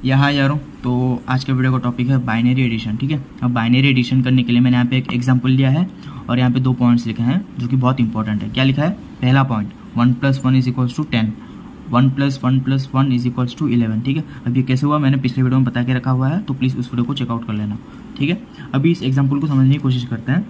यहाँ यारों, तो आज के वीडियो का टॉपिक है बाइनरी एडिशन। ठीक है, अब बाइनरी एडिशन करने के लिए मैंने यहाँ पे एक एग्जांपल लिया है और यहाँ पे 2 पॉइंट्स लिखे हैं जो कि बहुत इंपॉर्टेंट है। क्या लिखा है? पहला पॉइंट 1 + 1 = 10, 1 + 1 + 1 = 11। ठीक है, अब ये कैसे हुआ मैंने पिछले वीडियो में बता के रखा हुआ है, तो प्लीज़ उस वीडियो को चेकआउट कर लेना। ठीक है, अभी इस एग्जाम्पल को समझने की कोशिश करते हैं।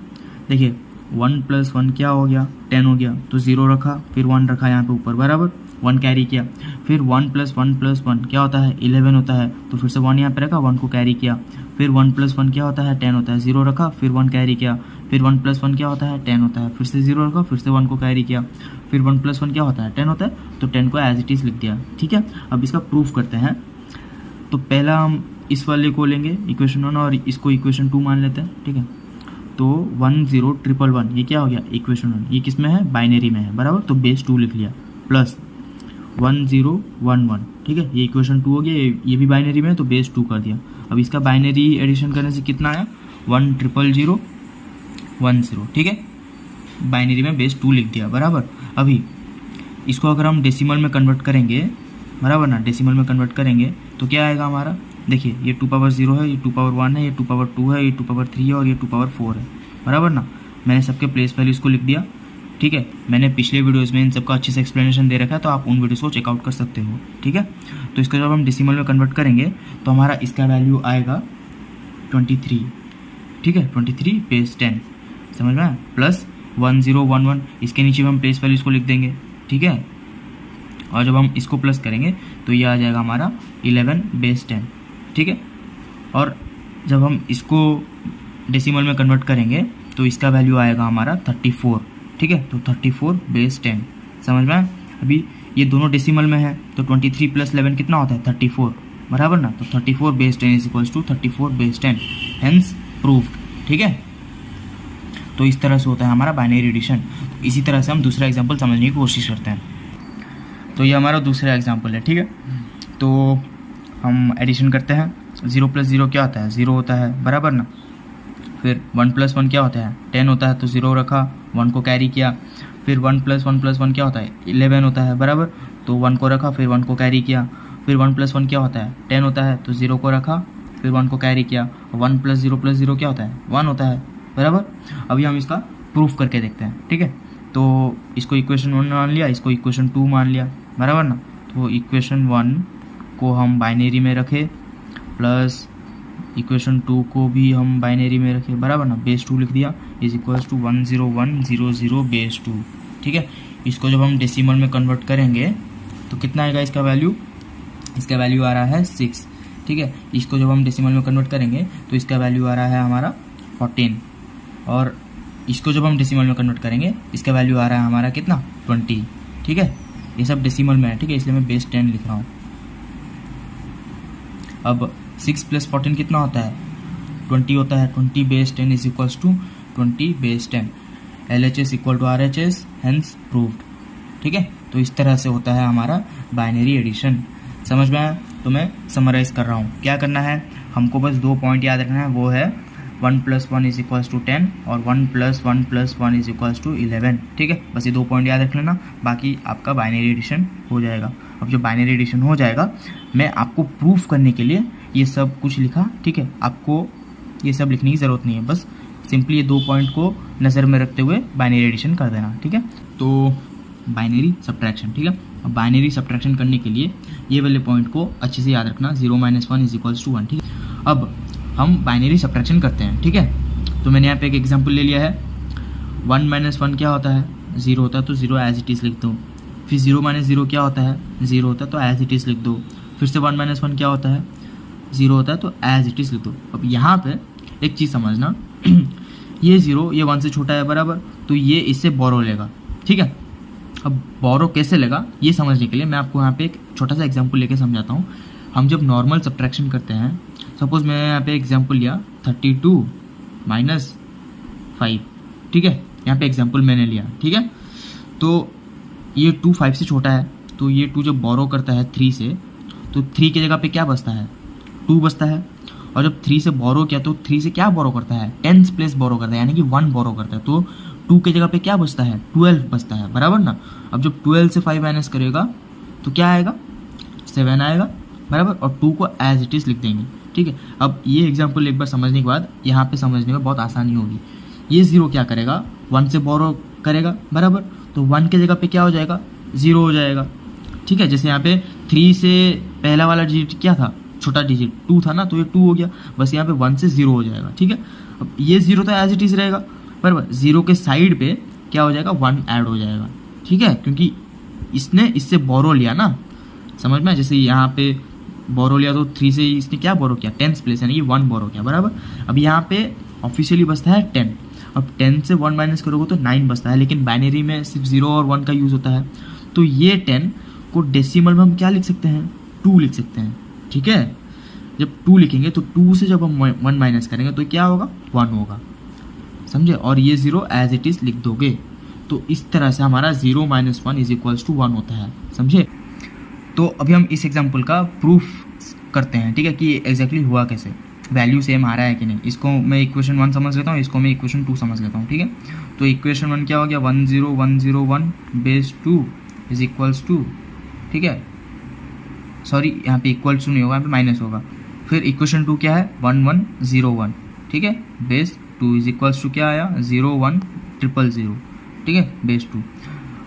देखिए 1 + 1 क्या हो गया? 10 हो गया, तो 0 रखा, फिर 1 रखा यहाँ पे ऊपर, बराबर 1 कैरी किया। फिर 1 + 1 + 1 क्या होता है? 11 होता है, तो फिर से 1 यहाँ पे रखा, 1 को कैरी किया। फिर 1 + 1 क्या होता है? 10 होता है, 0 रखा, फिर 1 कैरी किया। फिर 1 + 1 क्या होता है? 10 होता है, फिर से 0 रखा, फिर से 1 को कैरी किया। फिर 1 + 1 क्या होता है? 10 होता है, तो 10 को एज इट इज़ लिख दिया। ठीक है, अब इसका प्रूफ करते हैं। तो पहला हम इस वाले को लेंगे इक्वेशन 1 और इसको इक्वेशन 2 मान लेते हैं। ठीक है, तो 1 0 1 1 ये क्या हो गया? इक्वेशन 1। ये किस में है? बाइनरी में है, बराबर, तो बेस 2 लिख लिया, प्लस 1 0 1 1। ठीक है, ये इक्वेशन 2 हो गया, ये भी बाइनरी में है, तो बेस 2 कर दिया। अब इसका बाइनरी एडिशन करने से कितना आया? 1 0 0 1 0। ठीक है, बाइनरी में बेस 2 लिख दिया, बराबर। अभी इसको अगर हम डेसिमल में कन्वर्ट करेंगे, बराबर ना, डेसिमल में कन्वर्ट करेंगे तो क्या आएगा हमारा? देखिए ये 2⁻0 है, ये 2⁻1 है, ये 2⁻2 है, ये 2⁻3 है और ये 2⁻4 है, बराबर ना। मैंने सबके प्लेस वैल्यूज को लिख दिया। ठीक है, मैंने पिछले वीडियोस में इन सबका अच्छे से एक्सप्लेनेशन दे रखा है, तो आप उन वीडियोस को चेकआउट कर सकते हो। ठीक है, तो इसको जब हम डेसिमल में कन्वर्ट करेंगे तो हमारा इसका वैल्यू आएगा 23। ठीक है, 23 बेस 10, समझ में आया? प्लस 1 0 1 1, इसके नीचे हम प्लेस वैल्यूज को लिख देंगे। ठीक है, और जब हम इसको प्लस करेंगे तो ये आ जाएगा हमारा 11 बेस 10। ठीक है, और जब हम इसको डेसिमल में कन्वर्ट करेंगे तो इसका वैल्यू आएगा हमारा 34। ठीक है, तो 34 बेस 10, समझ में आया? अभी ये दोनों डेसिमल में है, तो 23 + 11 कितना होता है? 34, बराबर ना। तो 34 बेस 10 = 34 बेस 10, हेंस प्रूव्ड। ठीक है, तो इस तरह से होता है हमारा बाइनरी एडिशन। इसी तरह से हम दूसरा एग्जाम्पल समझने की कोशिश करते हैं। तो ये हमारा दूसरा एग्जाम्पल है। ठीक है, तो हम एडिशन करते हैं। 0 + 0 क्या होता है? 0 होता है, बराबर ना। फिर 1 + 1 क्या होता है? 10 होता है, तो 0 रखा, 1 को कैरी किया। फिर 1 + 1 + 1 क्या होता है? 11 होता है, बराबर, तो 1 को रखा, फिर 1 को कैरी किया। फिर 1 + 1 क्या होता है? 10 होता है, तो 0 को रखा, फिर 1 को कैरी किया। 1 + 0 + 0 क्या होता है? 1 होता है, बराबर। अभी हम इसका प्रूफ करके देखते हैं। ठीक है, तो इसको इक्वेशन 1 मान लिया, इसको इक्वेशन 2 मान लिया, बराबर ना। तो इक्वेशन 1 को हम बाइनरी में रखे, प्लस इक्वेशन 2 को भी हम बाइनरी में रखे, बराबर ना, बेस 2 लिख दिया, = 1 0 1 0 0 बेस 2। ठीक है, इसको जब हम डेसिमल में कन्वर्ट करेंगे तो कितना आएगा इसका वैल्यू? इसका वैल्यू आ रहा है 6। ठीक है, इसको जब हम डेसिमल में कन्वर्ट करेंगे तो इसका वैल्यू आ रहा है हमारा 14, और इसको जब हम डेसिमल में कन्वर्ट करेंगे इसका वैल्यू आ रहा है हमारा कितना? 20। ठीक है, ये सब डेसिमल में है। ठीक है, इसलिए मैं बेस 10 लिख रहा हूँ। अब 6 + 14 कितना होता है? 20 होता है, 20 base 10 = 20 base 10, LHS = RHS, hence proved. ठीक है, तो इस तरह से होता है हमारा बाइनरी एडिशन। समझ में आया? तो मैं समराइज़ कर रहा हूँ। क्या करना है हमको? बस 2 पॉइंट याद रखना है, वो है 1 + 1 = 10 और 1 + 1 + 1 = 11। ठीक है, बस ये 2 पॉइंट याद रख लेना, बाकी आपका बाइनरी एडिशन हो जाएगा। अब जो बाइनरी एडिशन हो जाएगा, मैं आपको प्रूफ करने के लिए ये सब कुछ लिखा। ठीक है, आपको ये सब लिखने की ज़रूरत नहीं है, बस सिंपली ये 2 पॉइंट को नज़र में रखते हुए बाइनरी एडिशन कर देना। ठीक है, तो बाइनरी सब्ट्रैक्शन। ठीक है, अब बाइनरी सब्ट्रैक्शन करने के लिए ये वाले पॉइंट को अच्छे से याद रखना, 0 - 1 = 1। ठीक है, अब हम बाइनरी सब्ट्रैक्शन करते हैं। ठीक है, तो मैंने यहाँ पे एक एग्जांपल ले लिया है। 1 - 1 क्या होता है? 0 होता है, तो 0 एज इट इज़ लिख दो। फिर 0 - 0 क्या होता है? 0 होता है, तो एज इट इज़ लिख दो। फिर से 1 - 1 क्या होता है? 0 होता है, तो एज इट इज़ लिख दो। अब यहाँ पे एक चीज़ समझना, ये 0 ये 1 से छोटा है, बराबर, तो ये इससे बोरो लेगा। ठीक है, अब बोरो कैसे लेगा ये समझने के लिए मैं आपको यहाँ पे एक छोटा सा एग्जांपल लेके समझाता हूँ। हम जब नॉर्मल सब्ट्रैक्शन करते हैं, सपोज मैंने यहाँ पे एग्जांपल लिया 32 - 5। ठीक है, यहाँ पे एग्जांपल मैंने लिया। ठीक है, तो ये 2 5 से छोटा है, तो ये 2 जब बोरो करता है 3 से, तो 3 की जगह पे क्या बचता है? 2 बचता है। और जब 3 से बोरो किया तो 3 से क्या बोरो करता है? 10th प्लेस बोरो करता है, यानी कि 1 बोरो करता है, तो 2 की जगह पे क्या बचता है? 12 बचता है, बराबर ना। अब जब 12 से 5 माइनस करेगा तो क्या आएगा? 7 आएगा। बराबर, और 2 को एज इट इज़ लिख देंगे, ठीक है। अब ये एग्जाम्पल एक बार समझने के बाद यहाँ पे समझने में बहुत आसानी होगी। ये 0 क्या करेगा, 1 से बोरो करेगा, बराबर, तो 1 के जगह पे क्या हो जाएगा, 0 हो जाएगा, ठीक है। जैसे यहाँ पे 3 से पहला वाला डिजिट क्या था, छोटा डिजिट 2 था ना, तो ये 2 हो गया, बस यहाँ पे 1 से 0 हो जाएगा, ठीक है। अब ये 0 तो एज इट इज़ रहेगा, बराबर, 0 के साइड पे क्या हो जाएगा, 1 ऐड हो जाएगा, ठीक है, क्योंकि इसने इससे बोरो लिया ना, समझ में। जैसे यहाँ पे बोरो लिया तो 3 से इसने क्या बोरो किया, 10th प्लेस यानी कि 1 बोरो किया, बराबर। अब यहाँ पे ऑफिशियली बचता है 10, अब 10 से 1 माइनस करोगे तो 9 बचता है, लेकिन बाइनरी में सिर्फ 0 और 1 का यूज़ होता है, तो ये 10 को डेसिमल में हम क्या लिख सकते हैं, 2 लिख सकते हैं, ठीक है। जब 2 लिखेंगे तो 2 से जब हम 1 माइनस करेंगे तो क्या होगा, 1 होगा, समझे, और ये 0 एज इट इज़ लिख दोगे, तो इस तरह से हमारा 0 - 1 इज इक्वल्स टू 1 होता है, समझे। तो अभी हम इस एग्जाम्पल का प्रूफ करते हैं, ठीक है, कि एग्जैक्टली हुआ कैसे, वैल्यू सेम आ रहा है कि नहीं। इसको मैं इक्वेशन 1 समझ लेता हूँ, इसको मैं इक्वेशन 2 समझ लेता हूँ, ठीक है। तो इक्वेशन 1 क्या हो गया, 10101 बेस 2 इज इक्वल्स टू, ठीक है, सॉरी यहाँ पे इक्वल्स टू नहीं होगा, यहाँ पे माइनस होगा। फिर इक्वेशन 2 क्या है, 1101, ठीक है, बेस 2 इज इक्वल्स टू क्या आया, 01000, ठीक है, बेस 2।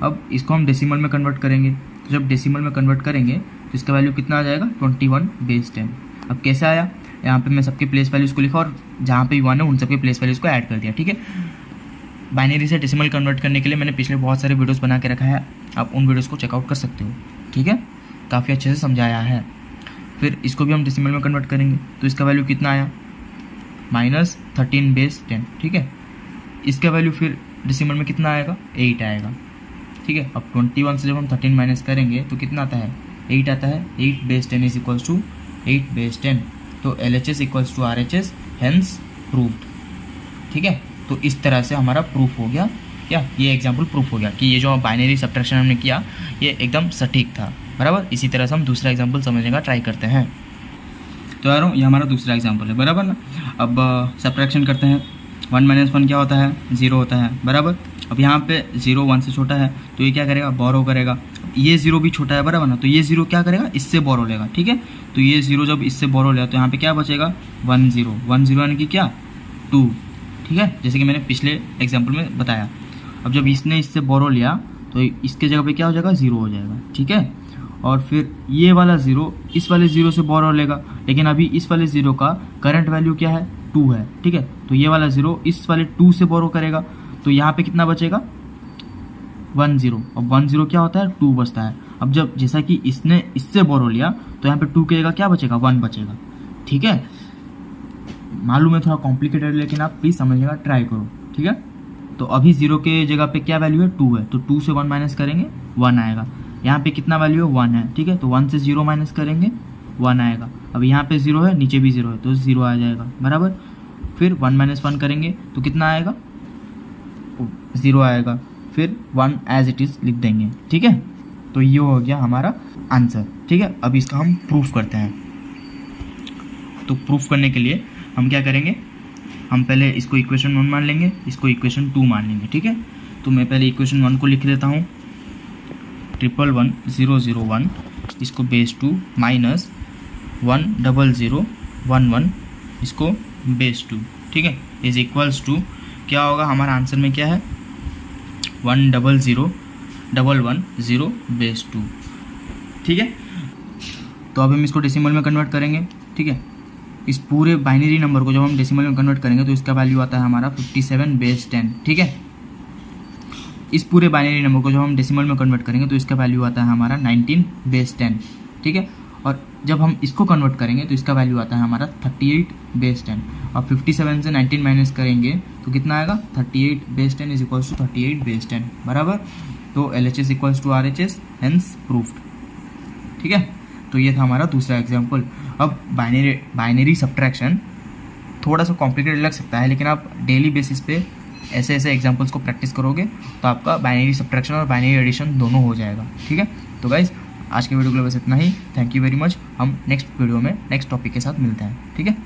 अब इसको हम डेसिमल में कन्वर्ट करेंगे, तो जब डेसिमल में कन्वर्ट करेंगे तो इसका वैल्यू कितना आ जाएगा, 21 बेस 10। अब कैसे आया, यहाँ पे मैं सबके प्लेस वैल्यूज़ को लिखा और जहाँ पे 1 है उन सबके प्लेस वैल्यूज़ को ऐड कर दिया, ठीक है। बाइनरी से डेसिमल कन्वर्ट करने के लिए मैंने पिछले बहुत सारे वीडियोस बना के रखा है, आप उन वीडियोस को चेकआउट कर सकते हो, ठीक है, काफ़ी अच्छे से समझाया है। फिर इसको भी हम डेसिमल में कन्वर्ट करेंगे तो इसका वैल्यू कितना आया, -13 बेस 10, ठीक है। इसका वैल्यू फिर डेसिमल में कितना आएगा, 8 आएगा, ठीक है। अब 21 से जब हम 13 माइनस करेंगे तो कितना आता है, 8 आता है, 8 base 10 is equals to 8 base 10, तो LHS equals to RHS, hence proved, ठीक है। तो इस तरह से हमारा प्रूफ हो गया, क्या ये एग्जाम्पल प्रूफ हो गया कि ये जो बाइनरी सब्ट्रैक्शन हमने किया ये एकदम सटीक था, बराबर। इसी तरह से हम दूसरा एग्जाम्पल समझने का ट्राई करते हैं। तो यारों ये हमारा दूसरा एग्जाम्पल है, बराबर ना। अब सब्ट्रैक्शन करते हैं, 1 - 1 क्या होता है, 0 होता है, बराबर। अब यहाँ पे 0 1 से छोटा है तो ये क्या करेगा, बोरो करेगा। ये 0 भी छोटा है, बराबर ना, तो ये 0 क्या करेगा, इससे बोरो लेगा, ठीक है। तो ये 0 जब इससे बोरो लेगा तो यहाँ पे क्या बचेगा, 1 0 यानी कि क्या, 2, ठीक है, जैसे कि मैंने पिछले एग्जाम्पल में बताया। अब जब इसने इससे बोरो लिया तो इसके जगह पे क्या हो जाएगा, 0 हो जाएगा, ठीक है। और फिर ये वाला 0 इस वाले 0 से बोरो लेगा, लेकिन अभी इस वाले 0 का करंट वैल्यू क्या है, 2 है, ठीक है। तो ये वाला 0 इस वाले 2 से बोरो करेगा, तो यहाँ पे कितना बचेगा, 1 0। अब 1 0 क्या होता है, 2 बचता है। अब जब जैसा कि इसने इससे बोरो लिया तो यहाँ पे 2 की जगह क्या बचेगा, 1 बचेगा, ठीक है। मालूम है थोड़ा कॉम्प्लिकेटेड, लेकिन आप प्लीज़ समझने का ट्राई करो, ठीक है। तो अभी 0 के जगह पे क्या वैल्यू है, 2 है, तो 2 से 1 माइनस करेंगे 1 आएगा। यहाँ पे कितना वैल्यू है, 1 है, ठीक है, तो 1 से 0 माइनस करेंगे 1 आएगा। अब यहाँ पे 0 है, नीचे भी 0 है, तो 0 आ जाएगा, बराबर। फिर 1 - 1 करेंगे तो कितना आएगा, 0 आएगा। फिर 1 एज इट इज़ लिख देंगे, ठीक है। तो ये हो गया हमारा आंसर, ठीक है। अब इसका हम प्रूफ करते हैं। तो प्रूफ करने के लिए हम क्या करेंगे, हम पहले इसको इक्वेशन 1 मान लेंगे, इसको इक्वेशन 2 मान लेंगे, ठीक है। तो मैं पहले इक्वेशन 1 को लिख देता हूँ, 111,001, इसको बेस 2 माइनस 100,11, इसको बेस 2, ठीक है, इज इक्वल्स टू क्या होगा, हमारा आंसर में क्या है, 100,110 बेस 2, ठीक है। तो अब हम इसको डेसिमल में कन्वर्ट करेंगे, ठीक है। इस पूरे बाइनरी नंबर को जब हम डेसिमल में कन्वर्ट करेंगे तो इसका वैल्यू आता है हमारा 57 बेस 10, ठीक है। इस पूरे बाइनरी नंबर को जब हम डेसिमल में कन्वर्ट करेंगे तो इसका वैल्यू आता है हमारा 19 बेस 10, ठीक है। और जब हम इसको कन्वर्ट करेंगे तो इसका वैल्यू आता है हमारा 38 बेस 10, और 57 से 19 माइनस करेंगे तो कितना आएगा, 38 base 10 is equals to 38 base 10, बराबर। तो LHS equals to RHS, hence proofed, ठीक है। तो ये था हमारा दूसरा एग्जाम्पल। अब बाइनरी सब्ट्रैक्शन थोड़ा सा कॉम्प्लिकेटेड लग सकता है, लेकिन आप डेली बेसिस पे ऐसे ऐसे एग्जाम्पल्स को प्रैक्टिस करोगे तो आपका बाइनरी सब्ट्रैक्शन और बाइनरी एडिशन दोनों हो जाएगा, ठीक है। तो गाइज आज के वीडियो के लिए बस इतना ही, थैंक यू वेरी मच। हम नेक्स्ट वीडियो में नेक्स्ट टॉपिक के साथ मिलते हैं, ठीक है।